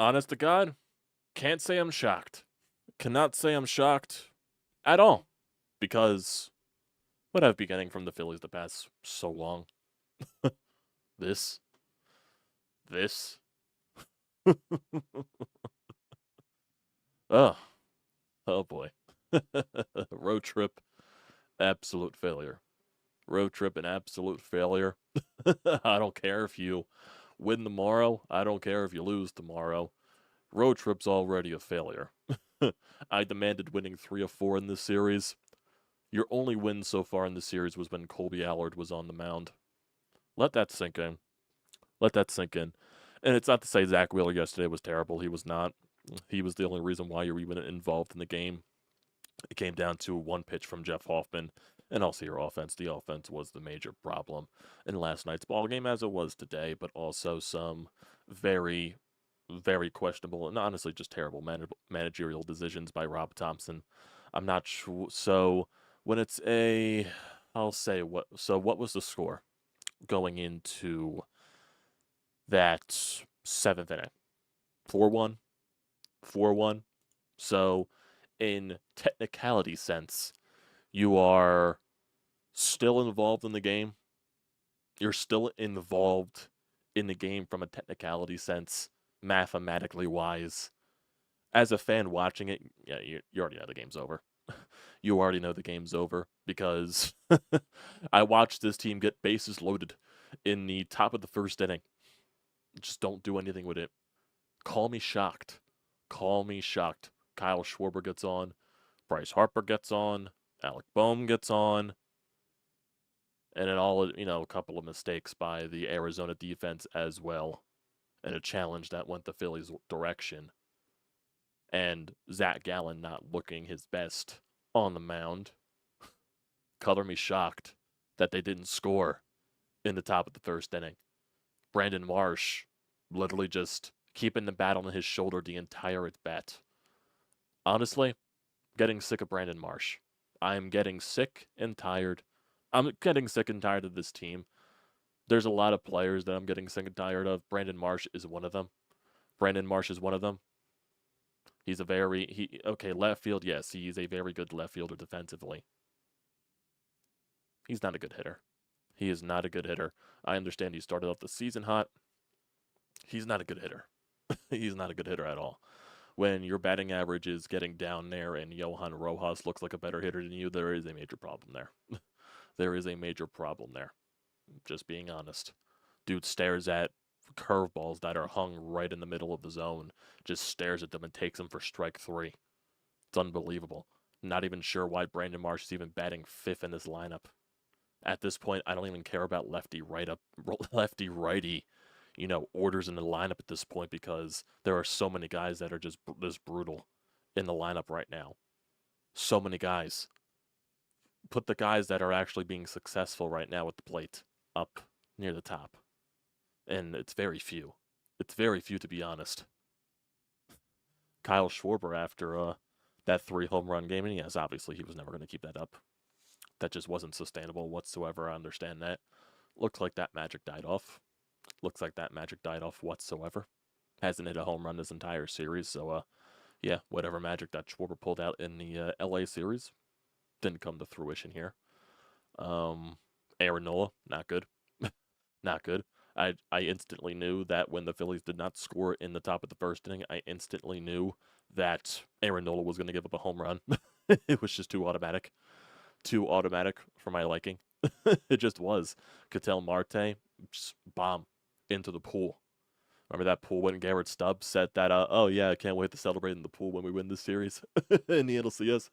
honest to God, can't say I'm shocked. Cannot say I'm shocked at all. Because what I've been getting from the Phillies the past so long. This. This. Oh. Oh boy. Road trip, absolute failure. Road trip, an absolute failure. I don't care if you win tomorrow. I don't care if you lose tomorrow. Road trip's already a failure. I demanded winning 3 of 4 in this series. Your only win so far in the series was when Colby Allard was on the mound. Let that sink in. Let that sink in. And it's not to say Zach Wheeler yesterday was terrible. He was not. He was the only reason why you were even involved in the game. It came down to one pitch from Jeff Hoffman, and also your offense. The offense was the major problem in last night's ball game, as it was today, but also some very, very questionable and honestly just terrible managerial decisions by Rob Thompson. I'm not sure. So when it's a, I'll say what. So what was the score going into that 7th inning? 4-1, 4-1. So in technicality sense, you are still involved in the game. You're still involved in the game from a technicality sense, mathematically wise. As a fan watching it, yeah, you already know the game's over. You already know the game's over because I watched this team get bases loaded in the top of the 1st inning. Just don't do anything with it. Call me shocked. Call me shocked. Kyle Schwarber gets on. Bryce Harper gets on. Alec Boehm gets on. And then a couple of mistakes by the Arizona defense as well. And a challenge that went the Phillies' direction. And Zach Gallen not looking his best on the mound. Color me shocked that they didn't score in the top of the 1st inning. Brandon Marsh literally just keeping the bat on his shoulder the entire at bat. Honestly, getting sick of Brandon Marsh. I'm getting sick and tired. I'm getting sick and tired of this team. There's a lot of players that I'm getting sick and tired of. Brandon Marsh is one of them. He's left field, yes, he's a very good left fielder defensively. He's not a good hitter. He is not a good hitter. I understand he started off the season hot. He's not a good hitter. He's not a good hitter at all. When your batting average is getting down there and Johan Rojas looks like a better hitter than you, there is a major problem there. There is a major problem there. Just being honest. Dude stares at curveballs that are hung right in the middle of the zone, just stares at them and takes them for strike 3. It's unbelievable. Not even sure why Brandon Marsh is even batting 5th in this lineup. At this point, I don't even care about lefty-righty, orders in the lineup at this point because there are so many guys that are just this brutal in the lineup right now. So many guys. Put the guys that are actually being successful right now at the plate up near the top. And it's very few. It's very few, to be honest. Kyle Schwarber, after that 3 home run game, and yes, obviously he was never going to keep that up. That just wasn't sustainable whatsoever. I understand that. Looks like that magic died off. Whatsoever. Hasn't hit a home run this entire series, so yeah, whatever magic that Schwarber pulled out in the LA series didn't come to fruition here. Aaron Nola, not good. Not good. I instantly knew that when the Phillies did not score in the top of the 1st inning, I instantly knew that Aaron Nola was going to give up a home run. It was just too automatic. Too automatic for my liking. It just was. Ketel Marte, just bomb into the pool. Remember that pool when Garrett Stubbs said that, oh yeah, I can't wait to celebrate in the pool when we win this series in the NLCS.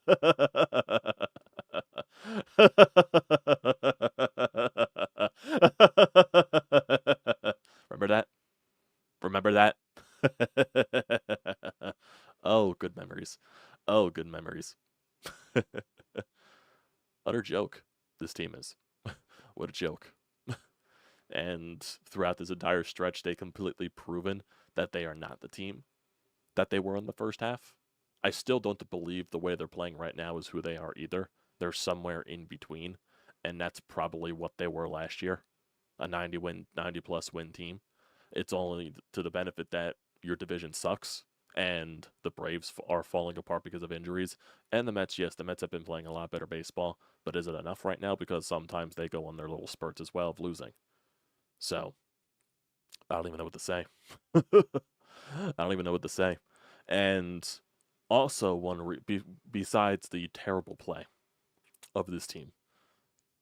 Remember that? Remember that? Oh, good memories. Oh, good memories. Utter joke, this team is. What a joke. And throughout this entire stretch, they completely proven that they are not the team that they were in the 1st half. I still don't believe the way they're playing right now is who they are either. They're somewhere in between, and that's probably what they were last year, a 90-plus win team. It's only to the benefit that your division sucks and the Braves are falling apart because of injuries. And the Mets, yes, the Mets have been playing a lot better baseball, but is it enough right now? Because sometimes they go on their little spurts as well of losing. So, I don't even know what to say. I don't even know what to say. And also, besides the terrible play of this team,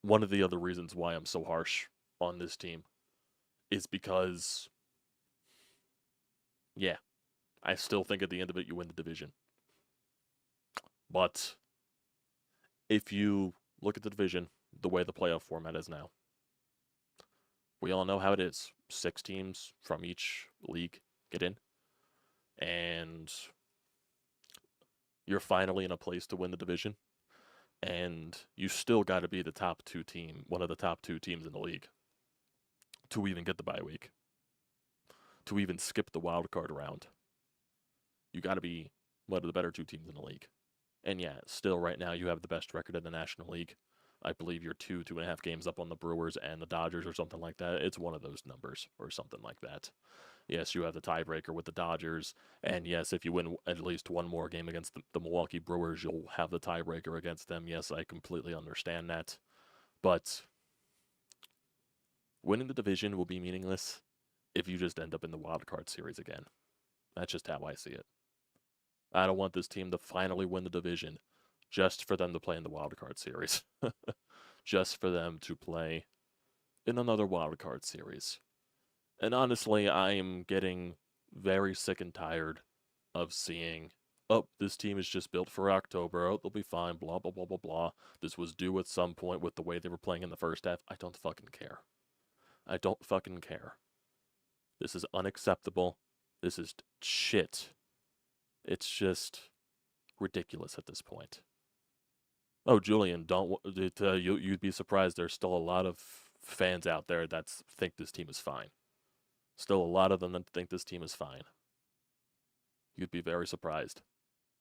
one of the other reasons why I'm so harsh on this team is because, yeah, I still think at the end of it you win the division. But if you look at the division the way the playoff format is now, we all know how it is. 6 teams from each league get in, and you're finally in a place to win the division, and you still got to be the top 2 team, one of the top 2 teams in the league, to even get the bye week, to even skip the wild card round. You got to be one of the better 2 teams in the league. And yeah, still right now you have the best record in the National League. I believe you're 2.5 games up on the Brewers and the Dodgers or something like that. It's one of those numbers or something like that. Yes, you have the tiebreaker with the Dodgers. And yes, if you win at least one more game against the Milwaukee Brewers, you'll have the tiebreaker against them. Yes, I completely understand that. But winning the division will be meaningless if you just end up in the wild card series again. That's just how I see it. I don't want this team to finally win the division just for them to play in the wild card series. Just for them to play in another wild card series. And honestly, I am getting very sick and tired of seeing, oh, this team is just built for October. Oh, they'll be fine, blah, blah, blah, blah, blah. This was due at some point with the way they were playing in the first half. I don't fucking care. I don't fucking care. This is unacceptable. This is shit. It's just ridiculous at this point. Oh, Julian, you'd be surprised. There's still a lot of fans out there that think this team is fine. Still a lot of them that think this team is fine. You'd be very surprised.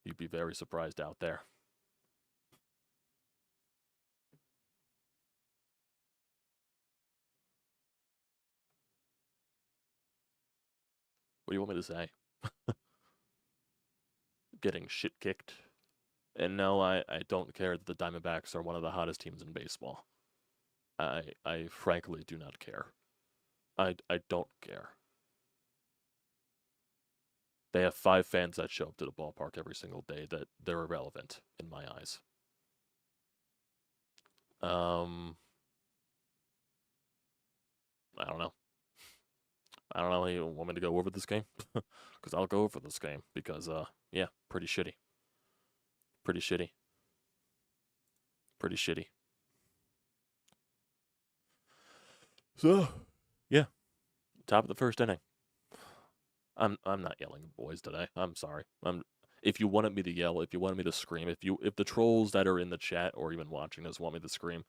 You'd be very surprised out there. What do you want me to say? Getting shit kicked. And no, I don't care that the Diamondbacks are one of the hottest teams in baseball. I frankly do not care. I don't care. They have 5 fans that show up to the ballpark every single day that they're irrelevant in my eyes. I don't know. I don't know. You want me to go over this game? Because I'll go over this game. Because, yeah, pretty shitty. Pretty shitty. Pretty shitty. So, yeah. Top of the first inning. I'm not yelling at boys today. I'm sorry. If you wanted me to yell, if you wanted me to scream, if the trolls that are in the chat or even watching this want me to scream,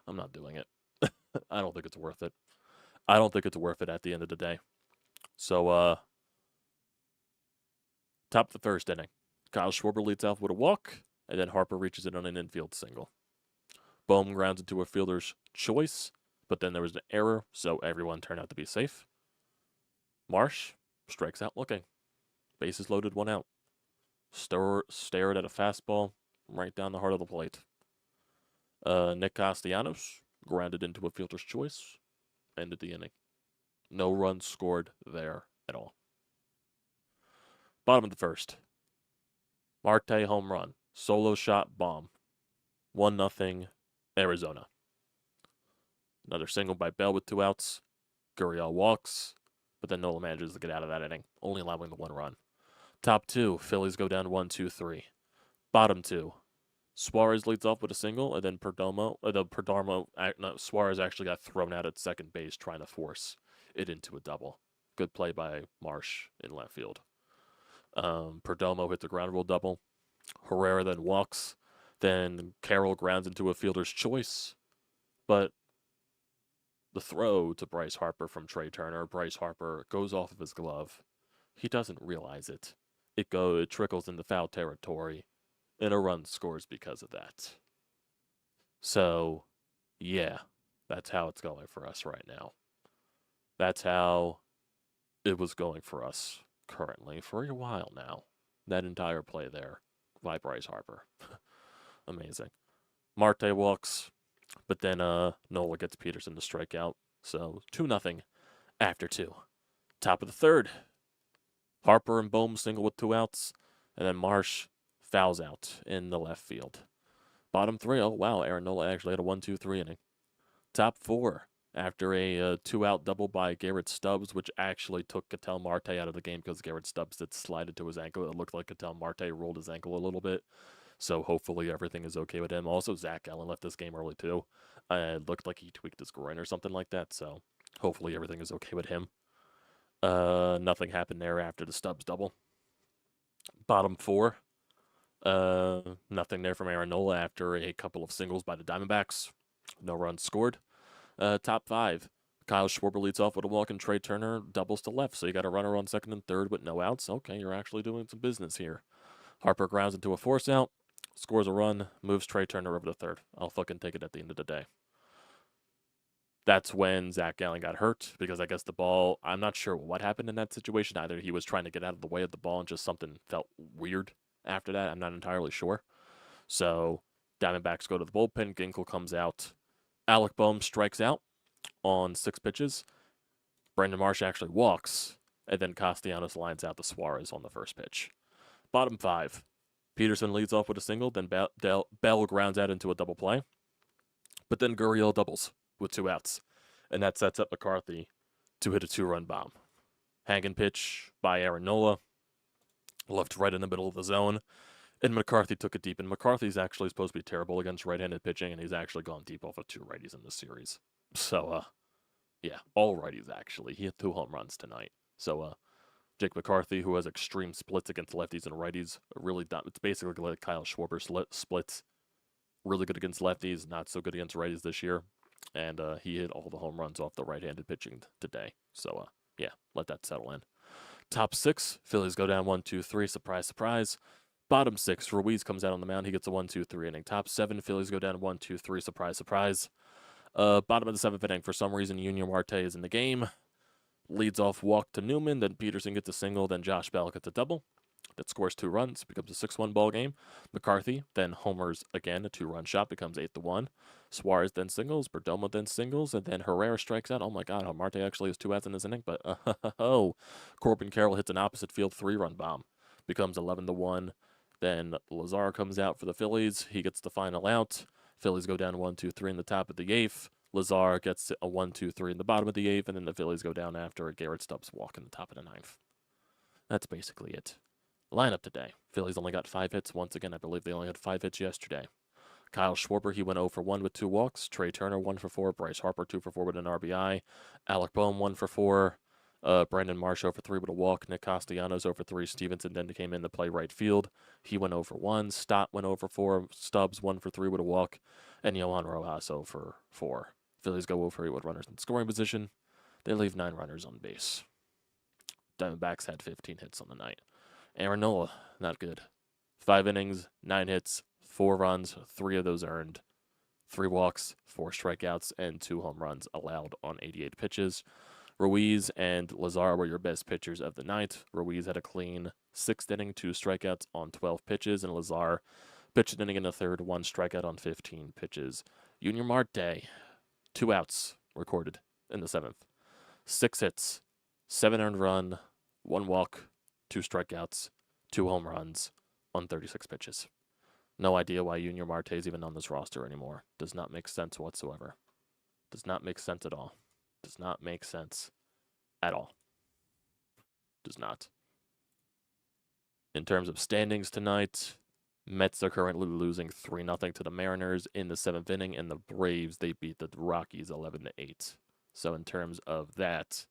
I'm not doing it. I don't think it's worth it. I don't think it's worth it at the end of the day. So, top of the first inning. Kyle Schwarber leads off with a walk, and then Harper reaches it on an infield single. Bohm grounds into a fielder's choice, but then there was an error, so everyone turned out to be safe. Marsh strikes out looking. Bases loaded, 1 out. Stared at a fastball right down the heart of the plate. Nick Castellanos grounded into a fielder's choice. Ended the inning. No runs scored there at all. Bottom of the first. Marte home run. Solo shot bomb. 1-0 Arizona. Another single by Bell with 2 outs. Gurriel walks, but then Nola manages to get out of that inning, only allowing the 1 run. Top 2, Phillies go down 1-2-3. Bottom 2, Suarez leads off with a single, and then Suarez actually got thrown out at second base trying to force it into a double. Good play by Marsh in left field. Perdomo hit the ground rule double. Herrera then walks. Then Carroll grounds into a fielder's choice. But the throw to Bryce Harper from Trey Turner, Bryce Harper goes off of his glove. He doesn't realize it. It trickles into foul territory, and a run scores because of that. So, yeah, that's how it's going for us right now. That's how it was going for us currently for a while now. That entire play there by Bryce Harper. Amazing. Marte walks, but then Nola gets Peterson to strike out. So 2-0 after 2. Top of the third. Harper and Bohm single with 2 outs, and then Marsh fouls out in the left field. Bottom 3, oh wow, Aaron Nola actually had a 1-2-3 inning. Top 4, after a 2-out double by Garrett Stubbs, which actually took Ketel Marte out of the game because Garrett Stubbs did slide into his ankle. It looked like Ketel Marte rolled his ankle a little bit. So hopefully everything is okay with him. Also, Zach Gallen left this game early too. It looked like he tweaked his groin or something like that. So hopefully everything is okay with him. Nothing happened there after the Stubbs double. Bottom 4. Nothing there from Aaron Nola after a couple of singles by the Diamondbacks. No runs scored. Top 5. Kyle Schwarber leads off with a walk, and Trey Turner doubles to left. So you got a runner on second and third with no outs. Okay, you're actually doing some business here. Harper grounds into a force out, scores a run, moves Trey Turner over to third. I'll fucking take it at the end of the day. That's when Zach Gallen got hurt, because I guess the ball, I'm not sure what happened in that situation. Either he was trying to get out of the way of the ball and just something felt weird after that. I'm not entirely sure. So Diamondbacks go to the bullpen. Ginkel comes out. Alec Bohm strikes out on 6 pitches. Brandon Marsh actually walks, and then Castellanos lines out to Suarez on the first pitch. Bottom 5. Peterson leads off with a single, then Bell grounds out into a double play. But then Gurriel doubles with 2 outs, and that sets up McCarthy to hit a 2-run bomb. Hanging pitch by Aaron Nola, left right in the middle of the zone, and McCarthy took it deep. And McCarthy's actually supposed to be terrible against right-handed pitching, and he's actually gone deep off of 2 righties in this series. So, yeah, all righties actually. He hit 2 home runs tonight. So, Jake McCarthy, who has extreme splits against lefties and righties, really it's basically like Kyle Schwarber splits. Really good against lefties, not so good against righties this year. And he hit all the home runs off the right-handed pitching today. So, yeah, let that settle in. Top 6, Phillies go down 1-2-3. Surprise, surprise. Bottom 6, Ruiz comes out on the mound. He gets a 1-2-3 inning. Top 7, Phillies go down 1-2-3. Surprise, surprise. Bottom of the 7th inning, for some reason, Junior Marte is in the game. Leads off walk to Newman. Then Peterson gets a single. Then Josh Bell gets a double. That scores 2 runs. Becomes a 6-1 ball game. McCarthy then homers again. A 2-run shot becomes 8-1. Suarez then singles. Perdomo then singles. And then Herrera strikes out. Oh my God, Marte actually has 2 outs in this inning. But Corbin Carroll hits an opposite field 3-run bomb. Becomes 11-1. Then Lazar comes out for the Phillies. He gets the final out. Phillies go down 1-2-3 in the top of the 8th. Lazar gets a 1-2-3 in the bottom of the 8th, and then the Phillies go down after a Garrett Stubbs walk in the top of the 9th. That's basically it. Lineup today. Phillies only got 5 hits. Once again, I believe they only had 5 hits yesterday. Kyle Schwarber, he went 0 for 1 with 2 walks. Trey Turner, 1 for 4. Bryce Harper, 2 for 4 with an RBI. Alec Bohm, 1 for 4. Brandon Marsh 0 for 3 with a walk. Nick Castellanos 0 for 3. Stevenson then came in to play right field. He went 0 for 1. Stott went 0 for 4. Stubbs 1 for 3 with a walk. And Yohan Rojas 0 for 4. Phillies go 0 for 8 with runners in scoring position. They leave 9 runners on base. Diamondbacks had 15 hits on the night. Aaron Nola, not good. 5 innings, 9 hits, 4 runs, 3 of those earned. 3 walks, 4 strikeouts, and 2 home runs allowed on 88 pitches. Ruiz and Lazar were your best pitchers of the night. Ruiz had a clean 6th inning, 2 strikeouts on 12 pitches, and Lazar pitched an inning in the 3rd, 1 strikeout on 15 pitches. Junior Marte, 2 outs recorded in the 7th. 6 hits, 7 earned run, 1 walk, 2 strikeouts, 2 home runs on 36 pitches. No idea why Junior Marte is even on this roster anymore. Does not make sense whatsoever. Does not make sense at all. Does not make sense at all. Does not. In terms of standings tonight, Mets are currently losing 3-0 to the Mariners in the 7th inning, and the Braves, they beat the Rockies 11-8. So in terms of that,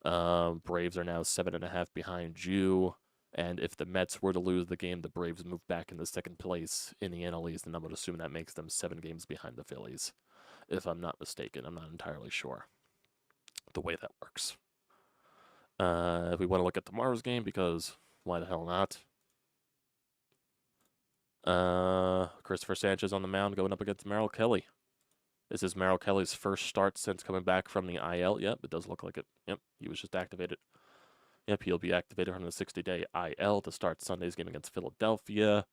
Braves are now 7.5 behind you, and if the Mets were to lose the game, the Braves move back into 2nd place in the NL East, and I would assume that makes them 7 games behind the Phillies. If I'm not mistaken, I'm not entirely sure the way that works. If we want to look at tomorrow's game, because why the hell not? Christopher Sanchez on the mound going up against Merrill Kelly. This is Merrill Kelly's first start since coming back from the IL. Yep, it does look like it. Yep, he was just activated. Yep, he'll be activated from the 60-day IL to start Sunday's game against Philadelphia.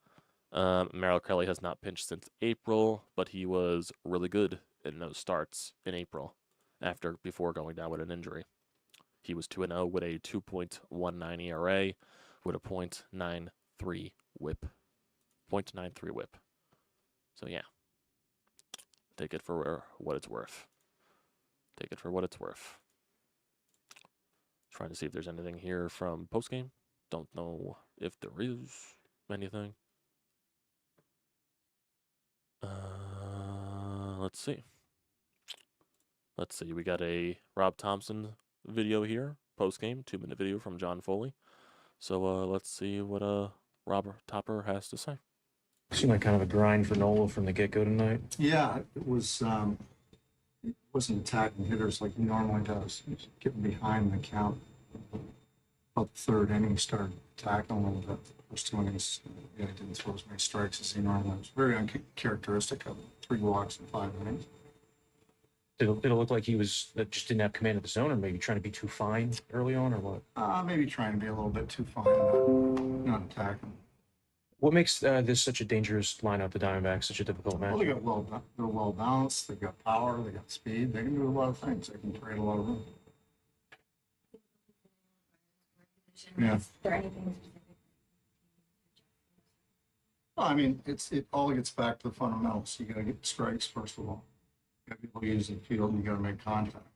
Merrill Kelly has not pitched since April, but he was really good in those starts in April before going down with an injury. He was 2-0 with a 2.19 ERA with a .93 whip. .93 whip. So, yeah. Take it for what it's worth. Take it for what it's worth. Trying to see if there's anything here from postgame. Don't know if there is anything. Let's see. We got a Rob Thompson video here, post-game, 2-minute video from John Foley. So let's see what Robert Topper has to say. Seemed like kind of a grind for Nola from the get-go tonight. Yeah, it was. It wasn't attacking hitters like he normally does. He was getting behind the count. About the third inning, he started attacking a little bit. First 2 innings, he didn't throw as many strikes as he normally does. Very uncharacteristic of him. 3 walks in 5 innings. Did it look like he was just didn't have command of the zone, or maybe trying to be too fine early on, or what? Maybe trying to be a little bit too fine, not attacking. What makes this such a dangerous lineup, the Diamondbacks, such a difficult match? Well, they're well balanced. They've got power. They got speed. They can do a lot of things. They can create a lot of room. Yeah. Is there anything specific? Well, I mean, it all gets back to the fundamentals. You got to get strikes first of all. You got people using the field, and you got to make contact.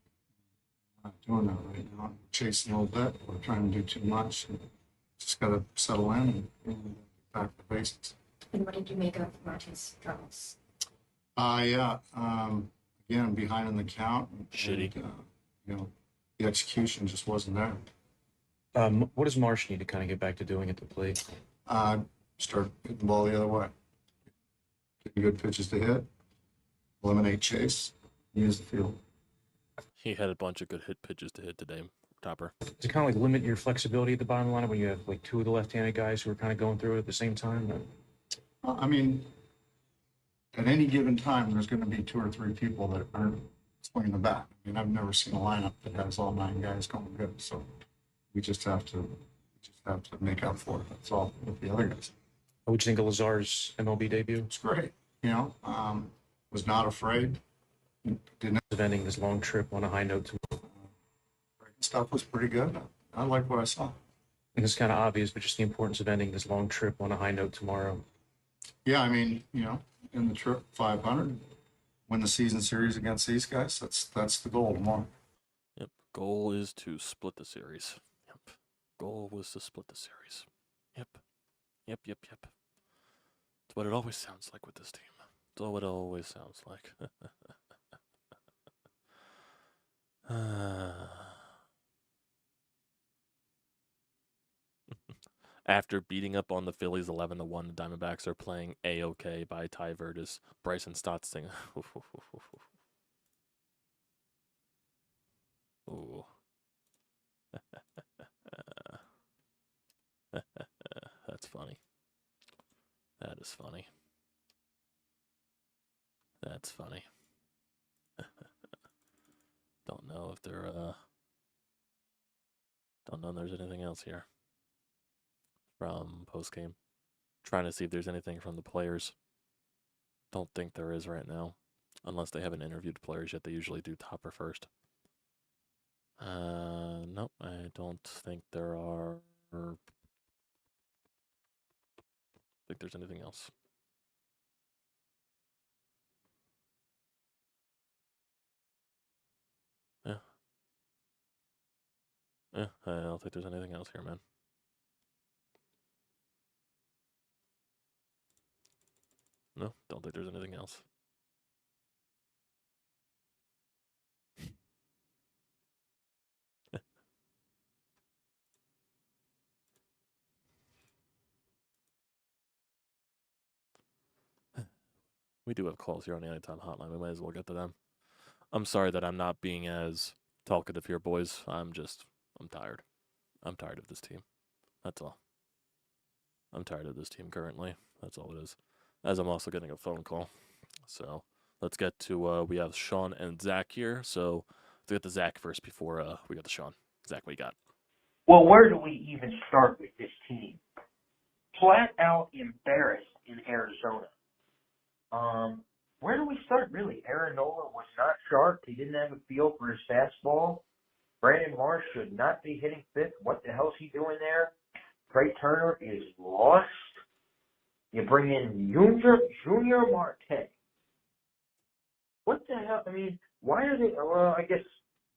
We're not doing that right now. We're chasing a little bit. We're trying to do too much. And just got to settle in and get back to basics. And what did you make of Martin's struggles? Yeah. Again, behind in the count. Shitty. And, the execution just wasn't there. What does Marsh need to kind of get back to doing at the plate? Start hitting the ball the other way. Getting good pitches to hit. Eliminate chase. Use the field. He had a bunch of good pitches to hit today, Topper. Does it kind of like limit your flexibility at the bottom line when you have like 2 of the left-handed guys who are kind of going through it at the same time? I mean, at any given time, there's going to be 2 or 3 people that aren't swinging the bat. I mean, I've never seen a lineup that has all 9 guys going good. So we just have to make up for it. That's all with the other guys. What would you think of Lazar's MLB debut? It's great. Was not afraid. Didn't Of ending this long trip on a high note. stuff was pretty good. I like what I saw. And it's kind of obvious, but just the importance of ending this long trip on a high note tomorrow. Yeah, I mean, in the trip 500, win the season series against these guys. That's the goal tomorrow. Yep. Goal is to split the series. Yep. Goal was to split the series. Yep. It's what it always sounds like with this team. It's what it always sounds like. After beating up on the Phillies 11-1, the Diamondbacks are playing A-OK by Ty Verdes. Bryson Stott singing. Ooh. That's funny. That is funny. That's funny. Don't know if there don't know if there's anything else here from postgame. Trying to see if there's anything from the players. Don't think there is right now. Unless they haven't interviewed the players yet. They usually do Topper first. Nope, I don't think there are. Think there's anything else. Yeah, I don't think there's anything else here, man. No, don't think there's anything else. We do have calls here on the Anytime Hotline. We might as well get to them. I'm sorry that I'm not being as talkative here, boys. I'm tired. I'm tired of this team. That's all. I'm tired of this team currently. That's all it is. As I'm also getting a phone call. So let's get to, we have Sean and Zach here. So let's get to Zach first before we get to Sean. Zach, what you got? Well, where do we even start with this team? Flat out embarrassed in Arizona. Where do we start, really? Aaron Nola was not sharp. He didn't have a feel for his fastball. Brandon Marsh should not be hitting fifth. What the hell's he doing there? Trey Turner is lost. You bring in Junior Marte. What the hell? I mean, why are they? Well, I guess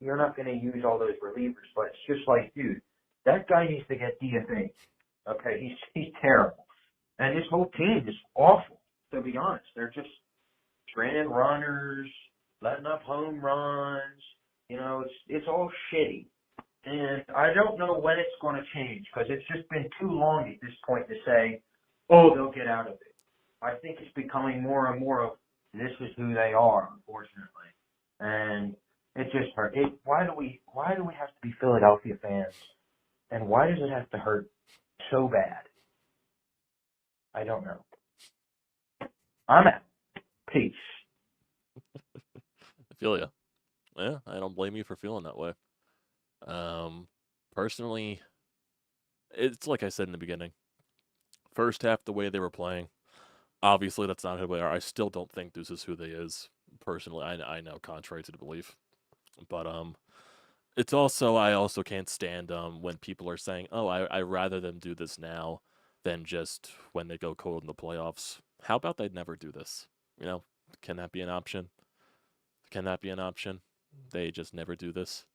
you're not going to use all those relievers, but it's just like, dude, that guy needs to get DFA. Okay, he's terrible. And this whole team is awful, to be honest. They're just stranded runners, letting up home runs. You know, it's all shitty. And I don't know when it's going to change because it's just been too long at this point to say, oh, they'll get out of it. I think it's becoming more and more of this is who they are, unfortunately. And it just hurt. Why do we have to be Philadelphia fans? And why does it have to hurt so bad? I don't know. I'm out. Peace. I feel ya. Yeah, I don't blame you for feeling that way. Personally, it's like I said in the beginning. First half, the way they were playing, obviously that's not who they are. I still don't think this is who they is. Personally, I know, contrary to the belief. But it's also, I also can't stand when people are saying, oh, I rather them do this now than just when they go cold in the playoffs. How about they never do this? You know, can that be an option? Can that be an option? They just never do this.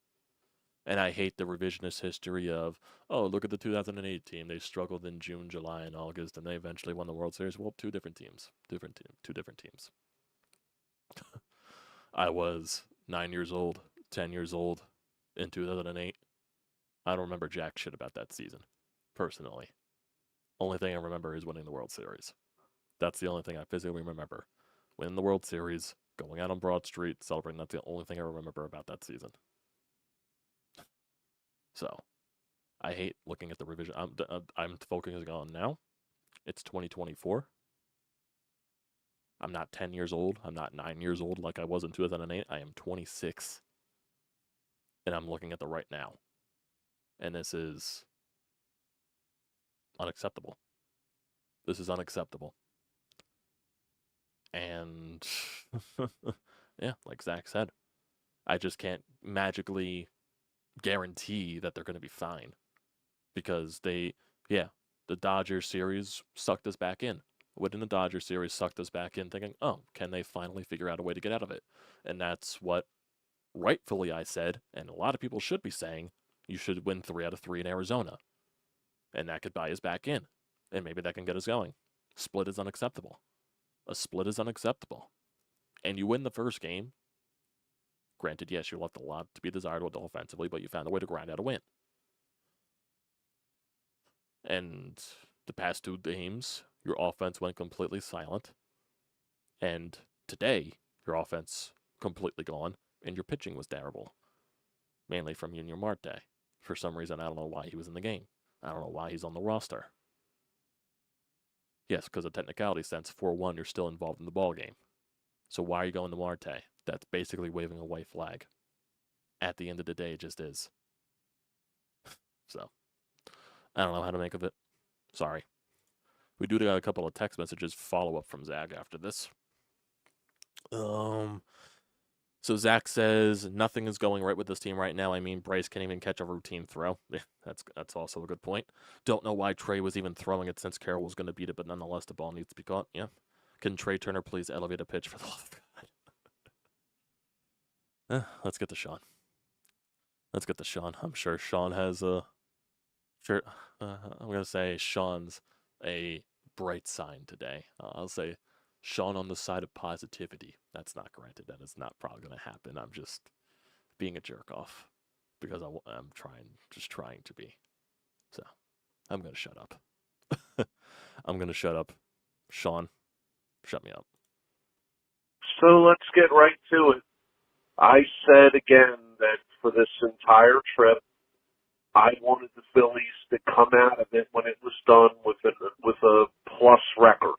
And I hate the revisionist history of, oh, look at the 2008 team. They struggled in June, July, and August, and they eventually won the World Series. Well, two different teams. Two different teams. I was 9 years old, 10 years old in 2008. I don't remember jack shit about that season, personally. Only thing I remember is winning the World Series. That's the only thing I physically remember. Winning the World Series, going out on Broad Street, celebrating. That's the only thing I remember about that season. So, I hate looking at the revision. I'm focusing on now. It's 2024. I'm not 10 years old. I'm not 9 years old like I was in 2008. I am 26. And I'm looking at the right now. And this is unacceptable. This is unacceptable. And, yeah, like Zach said, I just can't magically guarantee that they're going to be fine. Because the Dodgers series sucked us back in. Winning the Dodgers series sucked us back in thinking, oh, can they finally figure out a way to get out of it? And that's what rightfully I said, and a lot of people should be saying, you should win 3 out of 3 in Arizona. And that could buy us back in. And maybe that can get us going. Split is unacceptable. A split is unacceptable. And you win the first game. Granted, yes, you left a lot to be desired offensively, but you found a way to grind out a win. And the past 2 games, your offense went completely silent. And today, your offense completely gone, and your pitching was terrible. Mainly from Junior Marte. For some reason, I don't know why he was in the game. I don't know why he's on the roster. Yes, because of technicality sense, 4-1, you're still involved in the ball game. So why are you going to Marte? That's basically waving a white flag. At the end of the day, it just is. So, I don't know how to make of it. Sorry. We do got a couple of text messages follow-up from Zach after this. So Zach says, nothing is going right with this team right now. I mean, Bryce can't even catch a routine throw. Yeah, that's also a good point. Don't know why Trey was even throwing it since Carroll was going to beat it, but nonetheless, the ball needs to be caught. Yeah. Can Trey Turner please elevate a pitch for the love of God? Let's get to Sean. I'm sure Sean has a... Sure, I'm going to say Sean's a bright sign today. I'll say Sean on the side of positivity. That's not granted. That is not probably going to happen. I'm just being a jerk off because I'm trying to be. So I'm going to shut up. I'm going to shut up. Sean, shut me up. So let's get right to it. I said again that for this entire trip, I wanted the Phillies to come out of it when it was done with a plus record.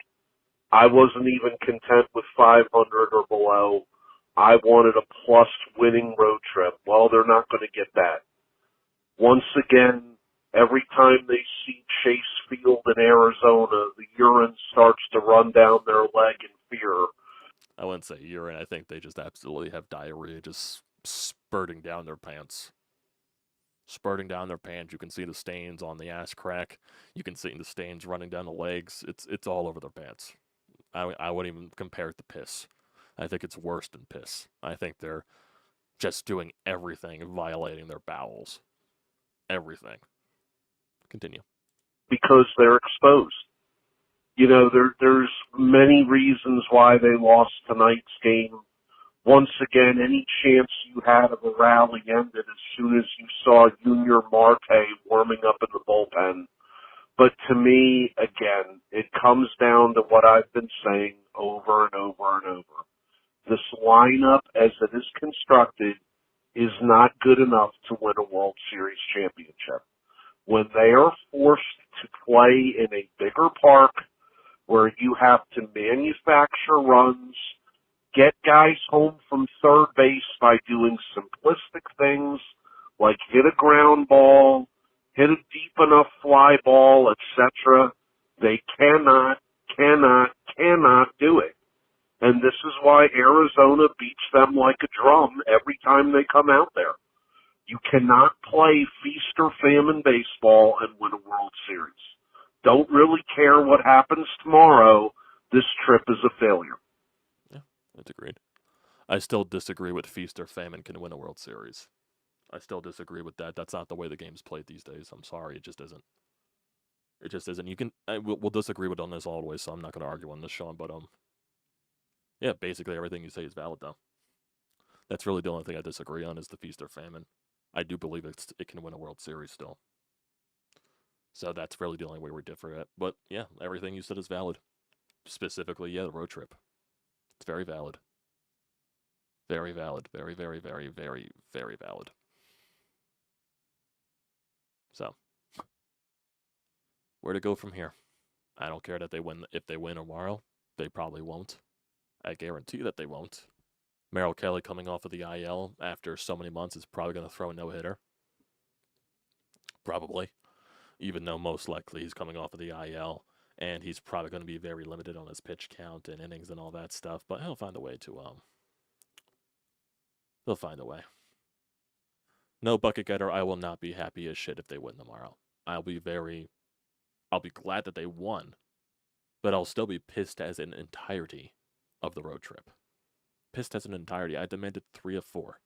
I wasn't even content with 500 or below. I wanted a plus winning road trip. Well, they're not going to get that. Once again, every time they see Chase Field in Arizona, the urine starts to run down their leg in fear. I wouldn't say urine. I think they just absolutely have diarrhea just spurting down their pants. Spurting down their pants. You can see the stains on the ass crack. You can see the stains running down the legs. It's all over their pants. I wouldn't even compare it to piss. I think it's worse than piss. I think they're just doing everything, violating their bowels. Everything. Continue. Because they're exposed. You know, there's many reasons why they lost tonight's game. Once again, any chance you had of a rally ended as soon as you saw Junior Marte warming up in the bullpen. But to me, again, it comes down to what I've been saying over and over and over. This lineup, as it is constructed, is not good enough to win a World Series championship. When they are forced to play in a bigger park where you have to manufacture runs, get guys home from third base by doing simplistic things like hit a ground ball, hit a deep enough fly ball, etc., they cannot do it. And this is why Arizona beats them like a drum every time they come out there. You cannot play feast or famine baseball and win a World Series. Don't really care what happens tomorrow. This trip is a failure. Yeah, that's agreed. I still disagree with feast or famine can win a World Series. I still disagree with that. That's not the way the game's played these days. I'm sorry, it just isn't. It just isn't. We'll disagree with on this always, so I'm not going to argue on this, Sean. But yeah, basically everything you say is valid, though. That's really the only thing I disagree on is the feast or famine. I do believe it can win a World Series still. So that's really the only way we're different. But yeah, everything you said is valid. Specifically, yeah, the road trip. It's very valid. Very valid. Very, very, very, very, very valid. So, where to go from here? I don't care that they win. If they win tomorrow, they probably won't. I guarantee that they won't. Merrill Kelly coming off of the IL after so many months is probably going to throw a no-hitter. Probably. Even though most likely he's coming off of the IL, and he's probably going to be very limited on his pitch count and innings and all that stuff, but he'll find a way to, he'll find a way. No bucket getter, I will not be happy as shit if they win tomorrow. I'll be glad that they won, but I'll still be pissed as an entirety of the road trip. Pissed as an entirety. I demanded 3 of 4.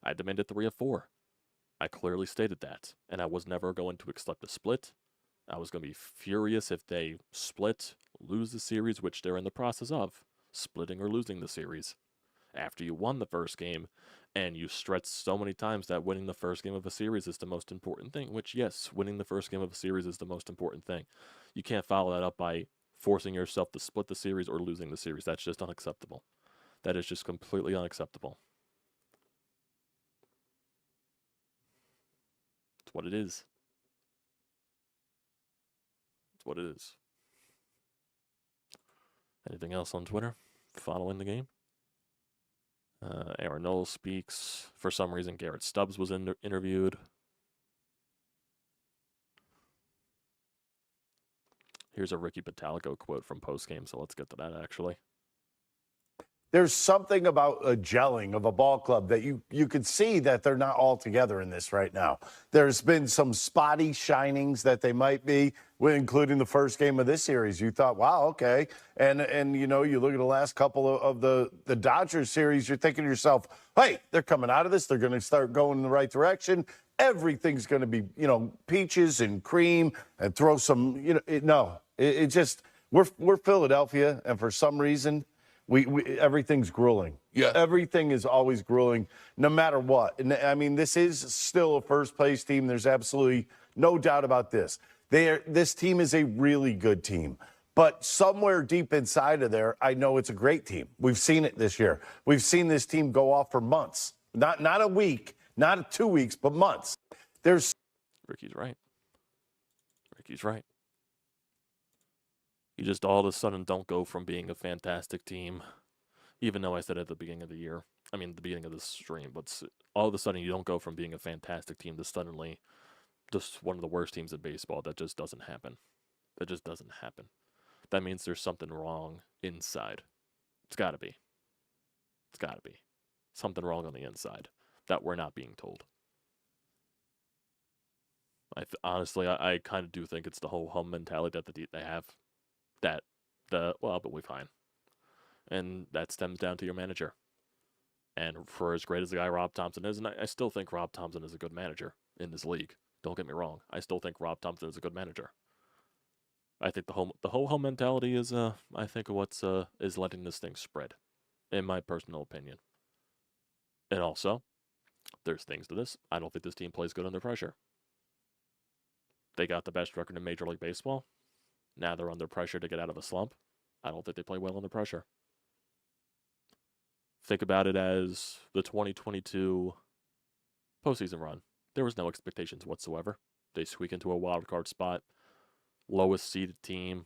I demanded 3 of 4. I clearly stated that, and I was never going to accept a split. I was going to be furious if they split, lose the series, which they're in the process of, splitting or losing the series. After you won the first game, and you stretched so many times that winning the first game of a series is the most important thing, which, yes, winning the first game of a series is the most important thing. You can't follow that up by forcing yourself to split the series or losing the series. That's just unacceptable. That is just completely unacceptable. It's what it is. It's what it is. Anything else on Twitter following the game? Aaron Nola speaks. For some reason, Garrett Stubbs was interviewed. Here's a Ricky Batalico quote from postgame, so let's get to that, actually. There's something about a gelling of a ball club that you could see that they're not all together in this right now. There's been some spotty shinings that they might be, including the first game of this series. You thought, wow, okay. And you know, you look at the last couple of the Dodgers series, you're thinking to yourself, hey, they're coming out of this. They're going to start going in the right direction. Everything's going to be, you know, peaches and cream and throw some, you know, it just, we're Philadelphia, and for some reason, everything's grueling. Yeah. Everything is always grueling, no matter what. And I mean, this is still a first-place team. There's absolutely no doubt about this. This team is a really good team. But somewhere deep inside of there, I know it's a great team. We've seen it this year. We've seen this team go off for months. Not a week, not 2 weeks, but months. Ricky's right. Ricky's right. You just all of a sudden don't go from being a fantastic team, even though I said at the beginning of the year, I mean, the beginning of the stream, but all of a sudden you don't go from being a fantastic team to suddenly just one of the worst teams in baseball. That just doesn't happen. That just doesn't happen. That means there's something wrong inside. It's got to be. It's got to be. Something wrong on the inside that we're not being told. Honestly, I kind of do think it's the whole hum mentality that they have. That but we're fine. And that stems down to your manager. And for as great as the guy Rob Thompson is, and I still think Rob Thompson is a good manager in this league. Don't get me wrong. I still think Rob Thompson is a good manager. I think the whole home mentality is I think what's is letting this thing spread, in my personal opinion. And also, there's things to this. I don't think this team plays good under pressure. They got the best record in Major League Baseball. Now they're under pressure to get out of a slump. I don't think they play well under pressure. Think about it as the 2022 postseason run. There was no expectations whatsoever. They squeak into a wild card spot. Lowest seeded team.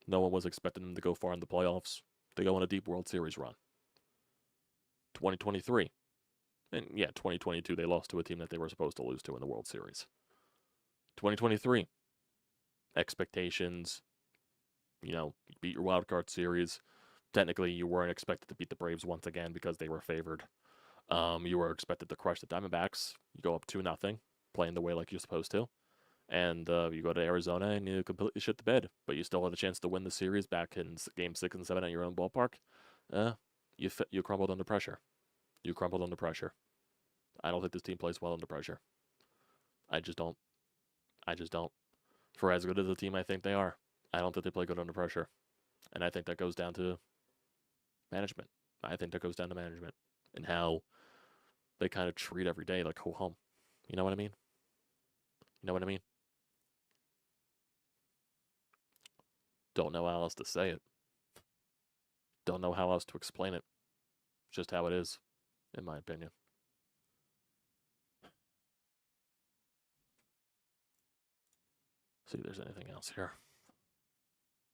No one was expecting them to go far in the playoffs. They go on a deep World Series run. 2023. And yeah, 2022, they lost to a team that they were supposed to lose to in the World Series. 2023. Expectations. You beat your wild card series. Technically, you weren't expected to beat the Braves once again because they were favored. You were expected to crush the Diamondbacks. You go up 2-0, playing the way like you're supposed to. And you go to Arizona and you completely shit the bed. But you still had a chance to win the series back in Game 6 and 7 at your own ballpark. You crumbled under pressure. You crumbled under pressure. I don't think this team plays well under pressure. I just don't. For as good as a team I think they are, I don't think they play good under pressure. And I think that goes down to management. And how they kind of treat every day like ho hum. You know what I mean? Don't know how else to say it. Don't know how else to explain it. Just how it is, in my opinion. See if there's anything else here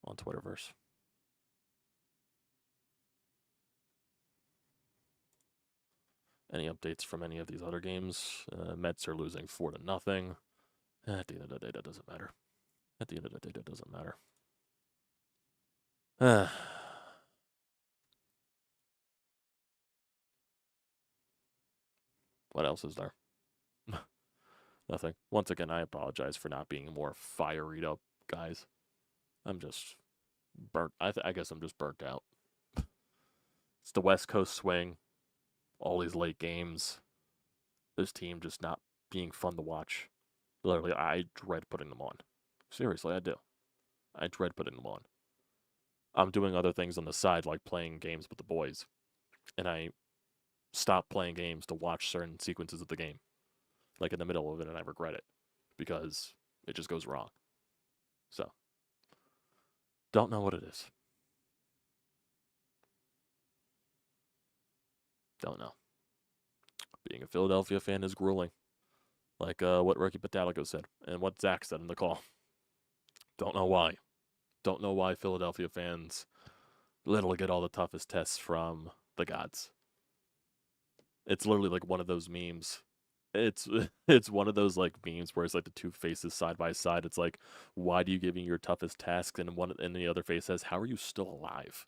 on Twitterverse. Any updates from any of these other games? Mets are losing 4-0. At the end of the day, that doesn't matter. What else is there? Nothing. Once again, I apologize for not being more fired up, guys. I'm just burnt. I guess I'm just burnt out. It's the West Coast swing. All these late games. This team just not being fun to watch. Literally, I dread putting them on. Seriously, I do. I dread putting them on. I'm doing other things on the side, like playing games with the boys. And I stop playing games to watch certain sequences of the game. Like in the middle of it, and I regret it. Because it just goes wrong. So, don't know what it is. Don't know. Being a Philadelphia fan is grueling. Like what Ricky Patalico said, and what Zach said in the call. Don't know why. Don't know why Philadelphia fans literally get all the toughest tests from the gods. It's literally like one of those memes. It's one of those like memes where it's like the two faces side by side. It's like, why do you give me your toughest tasks? And the other face says, how are you still alive?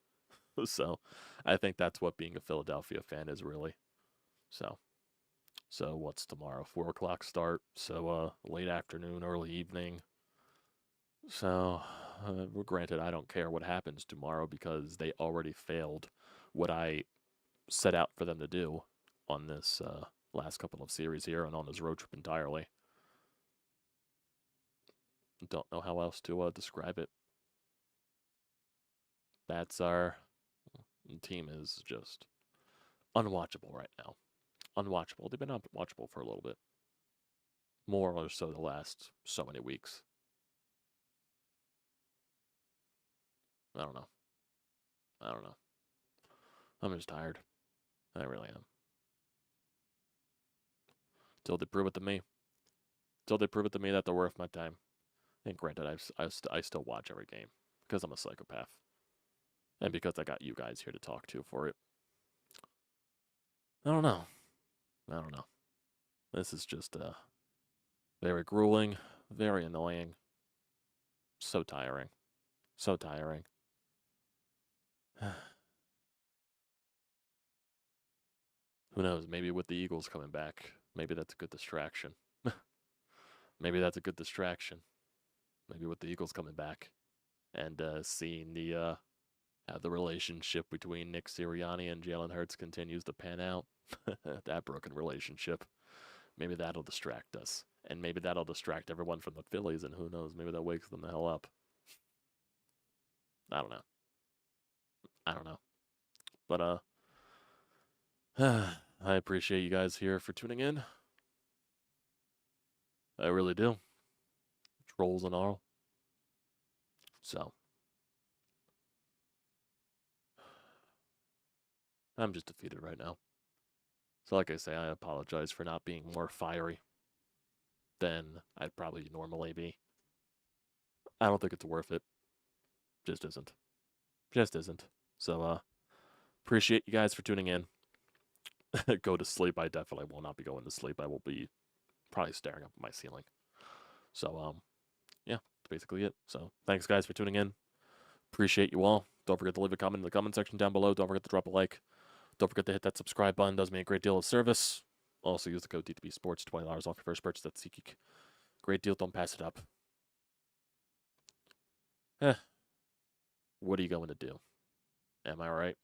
So I think that's what being a Philadelphia fan is really. So what's tomorrow? 4 o'clock start. So late afternoon, early evening. So granted, I don't care what happens tomorrow because they already failed what I set out for them to do on this last couple of series here and on this road trip entirely. Don't know how else to describe it. That's our team is just unwatchable right now. Unwatchable. They've been unwatchable for a little bit. More or so the last so many weeks. I don't know. I'm just tired. I really am. Till they prove it to me. That they're worth my time. And granted, I still watch every game because I'm a psychopath. And because I got you guys here to talk to for it. I don't know. This is just very grueling, Very annoying. So tiring. So tiring. Who knows? Maybe with the Eagles coming back, maybe that's a good distraction. Maybe that's a good distraction. Maybe with the Eagles coming back and seeing the how the relationship between Nick Sirianni and Jalen Hurts continues to pan out. That broken relationship. Maybe that'll distract us. And maybe that'll distract everyone from the Phillies, and who knows, maybe that wakes them the hell up. I don't know. I don't know. But I appreciate you guys here for tuning in. I really do. Trolls and all. So I'm just defeated right now. So like I say, I apologize for not being more fiery than I'd probably normally be. I don't think it's worth it. Just isn't. Just isn't. So appreciate you guys for tuning in. Go to sleep. I definitely will not be going to sleep. I will be probably staring up at my ceiling. So yeah, that's basically it. So thanks guys for tuning in. Appreciate you all. Don't forget to leave a comment in the comment section down below. Don't forget to drop a like. Don't forget to hit that subscribe button. It does me a great deal of service. Also use the code TTPSPORTS, $20 off your first purchase. That's SeatGeek. Great deal. Don't pass it up. What are you going to do? Am I right?